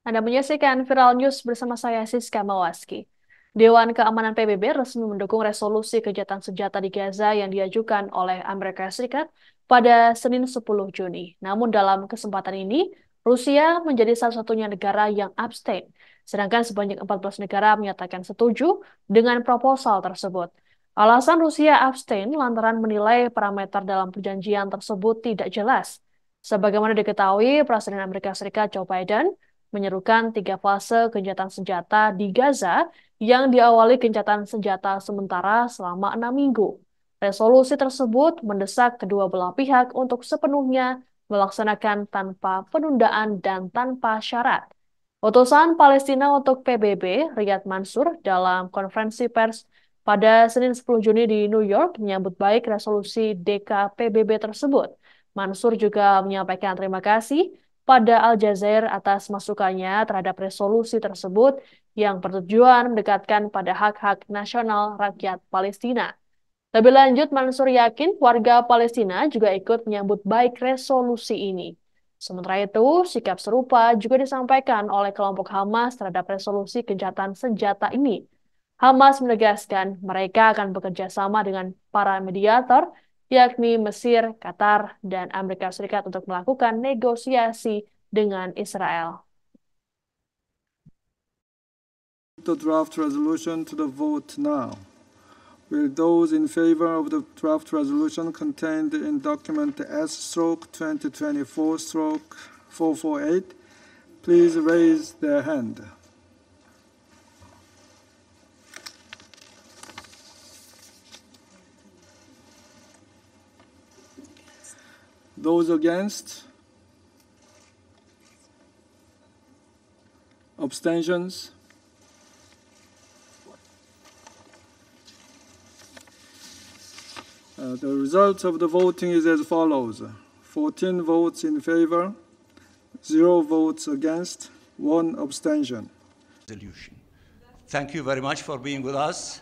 Anda menyaksikan Viral News bersama saya Siska Mawaski. Dewan Keamanan PBB resmi mendukung resolusi kejahatan senjata di Gaza yang diajukan oleh Amerika Serikat pada Senin 10 Juni. Namun dalam kesempatan ini, Rusia menjadi salah satunya negara yang abstain, sedangkan sebanyak 14 negara menyatakan setuju dengan proposal tersebut. Alasan Rusia abstain lantaran menilai parameter dalam perjanjian tersebut tidak jelas. Sebagaimana diketahui, Presiden Amerika Serikat Joe Biden menyerukan 3 fase gencatan senjata di Gaza yang diawali gencatan senjata sementara selama 6 minggu. Resolusi tersebut mendesak kedua belah pihak untuk sepenuhnya melaksanakan tanpa penundaan dan tanpa syarat. Utusan Palestina untuk PBB, Riyad Mansur, dalam konferensi pers pada Senin 10 Juni di New York menyambut baik resolusi DKPBB tersebut. Mansur juga menyampaikan terima kasih pada Al Jazeera atas masukannya terhadap resolusi tersebut yang bertujuan mendekatkan pada hak-hak nasional rakyat Palestina. Lebih lanjut, Mansur yakin warga Palestina juga ikut menyambut baik resolusi ini. Sementara itu, sikap serupa juga disampaikan oleh kelompok Hamas terhadap resolusi gencatan senjata ini. Hamas menegaskan mereka akan bekerja sama dengan para mediator, yakni Mesir, Qatar, dan Amerika Serikat untuk melakukan negosiasi dengan Israel. The draft resolution to the vote now. Will those in favor of the draft resolution contained in document S/2024/448 please raise their hand. Those against? Abstentions? The results of the voting is as follows. 14 votes in favor, 0 votes against, 1 abstention. Resolution. Thank you very much for being with us.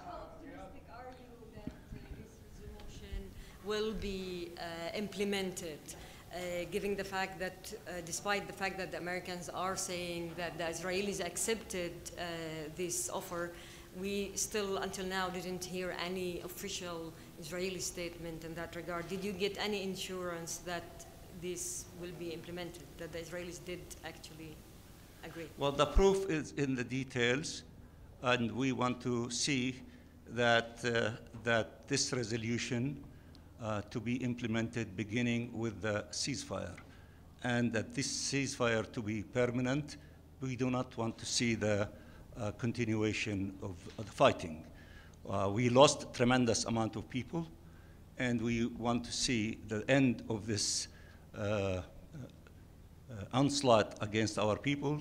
Will be implemented, given the fact that, despite the fact that the Americans are saying that the Israelis accepted this offer, we still, until now, didn't hear any official Israeli statement in that regard. Did you get any assurance that this will be implemented, that the Israelis did actually agree? Well, the proof is in the details, and we want to see that, that this resolution to be implemented beginning with the ceasefire, and that this ceasefire to be permanent. We do not want to see the continuation of the fighting. We lost tremendous amount of people, and we want to see the end of this onslaught against our people.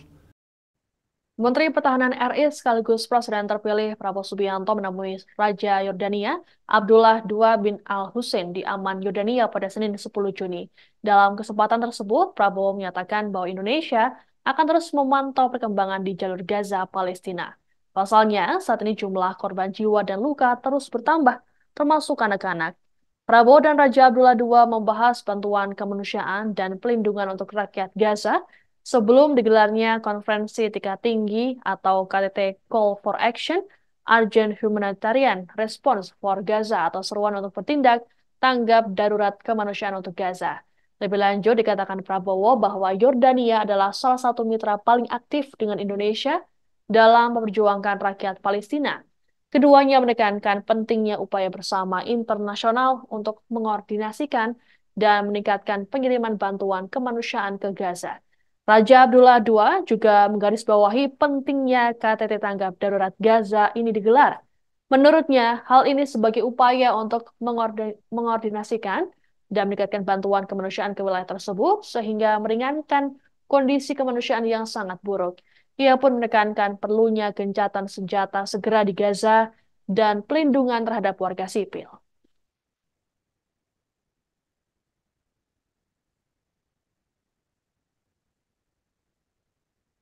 Menteri Pertahanan RI sekaligus Presiden terpilih Prabowo Subianto menemui Raja Yordania Abdullah II bin Al-Hussein di Amman, Yordania pada Senin 10 Juni. Dalam kesempatan tersebut, Prabowo menyatakan bahwa Indonesia akan terus memantau perkembangan di jalur Gaza, Palestina. Pasalnya, saat ini jumlah korban jiwa dan luka terus bertambah, termasuk anak-anak. Prabowo dan Raja Abdullah II membahas bantuan kemanusiaan dan pelindungan untuk rakyat Gaza sebelum digelarnya konferensi tingkat tinggi atau KTT Call for Action, Urgent Humanitarian Response for Gaza atau seruan untuk bertindak tanggap darurat kemanusiaan untuk Gaza. Lebih lanjut dikatakan Prabowo bahwa Yordania adalah salah satu mitra paling aktif dengan Indonesia dalam memperjuangkan rakyat Palestina. Keduanya menekankan pentingnya upaya bersama internasional untuk mengordinasikan dan meningkatkan pengiriman bantuan kemanusiaan ke Gaza. Raja Abdullah II juga menggarisbawahi pentingnya KTT Tanggap Darurat Gaza ini digelar. Menurutnya, hal ini sebagai upaya untuk mengordinasikan dan meningkatkan bantuan kemanusiaan ke wilayah tersebut sehingga meringankan kondisi kemanusiaan yang sangat buruk. Ia pun menekankan perlunya gencatan senjata segera di Gaza dan pelindungan terhadap warga sipil.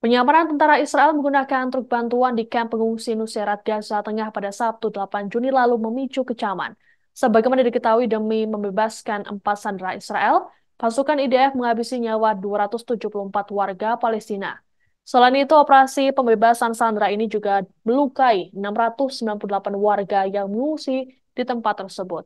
Penyamaran tentara Israel menggunakan truk bantuan di kamp pengungsi Nusairat Gaza Tengah pada Sabtu 8 Juni lalu memicu kecaman. Sebagaimana diketahui demi membebaskan 4 sandera Israel, pasukan IDF menghabisi nyawa 274 warga Palestina. Selain itu, operasi pembebasan sandera ini juga melukai 698 warga yang mengungsi di tempat tersebut.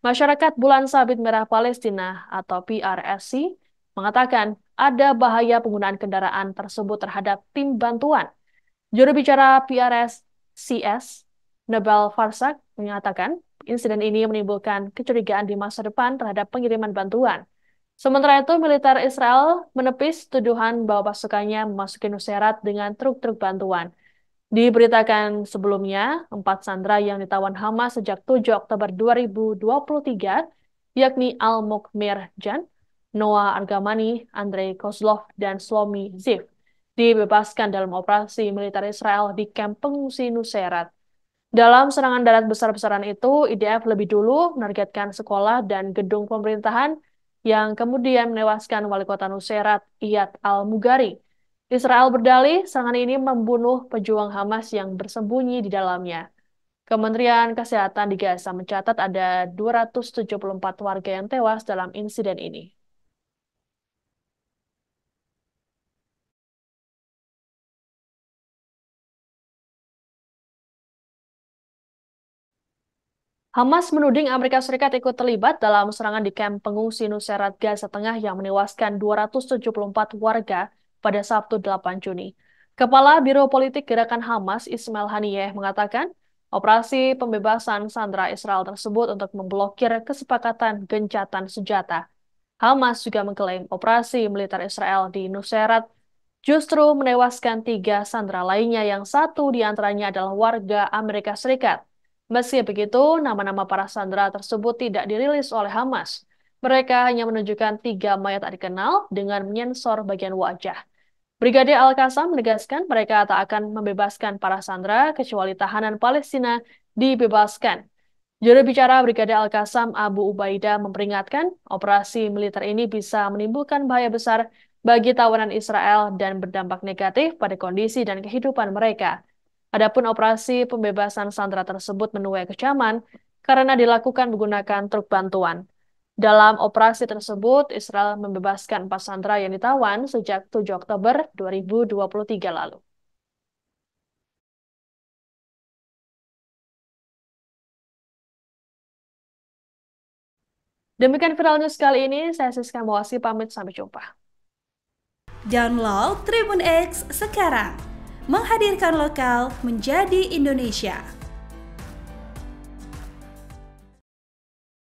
Masyarakat Bulan Sabit Merah Palestina atau PRSC mengatakan ada bahaya penggunaan kendaraan tersebut terhadap tim bantuan. Juru bicara PRSCS, Nabal Farsak, mengatakan insiden ini menimbulkan kecurigaan di masa depan terhadap pengiriman bantuan. Sementara itu, militer Israel menepis tuduhan bahwa pasukannya memasuki Nusairat dengan truk-truk bantuan. Diberitakan sebelumnya, 4 sandera yang ditawan Hamas sejak 7 Oktober 2023, yakni Al-Mokmir Jan, Noah Argamani, Andrei Kozlov, dan Shlomi Ziv, dibebaskan dalam operasi militer Israel di kamp pengungsi Nusairat. Dalam serangan darat besar-besaran itu, IDF lebih dulu menargetkan sekolah dan gedung pemerintahan yang kemudian menewaskan wali kota Nusairat, Iyad al-Mughari. Israel berdalih serangan ini membunuh pejuang Hamas yang bersembunyi di dalamnya. Kementerian Kesehatan di Gaza mencatat ada 274 warga yang tewas dalam insiden ini. Hamas menuding Amerika Serikat ikut terlibat dalam serangan di kamp pengungsi Nusairat Gaza Tengah yang menewaskan 274 warga pada Sabtu 8 Juni. Kepala Biro Politik Gerakan Hamas Ismail Haniyeh mengatakan, operasi pembebasan sandera Israel tersebut untuk memblokir kesepakatan gencatan senjata. Hamas juga mengklaim operasi militer Israel di Nusairat justru menewaskan 3 sandera lainnya yang satu diantaranya adalah warga Amerika Serikat. Meski begitu, nama-nama para sandera tersebut tidak dirilis oleh Hamas. Mereka hanya menunjukkan 3 mayat tak dikenal dengan menyensor bagian wajah. Brigadir Al-Qassam menegaskan mereka tak akan membebaskan para sandera kecuali tahanan Palestina dibebaskan. Juru bicara Brigadir Al-Qassam Abu Ubaidah memperingatkan operasi militer ini bisa menimbulkan bahaya besar bagi tawanan Israel dan berdampak negatif pada kondisi dan kehidupan mereka. Adapun operasi pembebasan sandera tersebut menuai kecaman karena dilakukan menggunakan truk bantuan. Dalam operasi tersebut, Israel membebaskan 4 sandera yang ditawan sejak 7 Oktober 2023 lalu. Demikian Viral News kali ini, saya Siska Mawasi pamit, sampai jumpa. Download Tribun X sekarang, menghadirkan lokal menjadi Indonesia.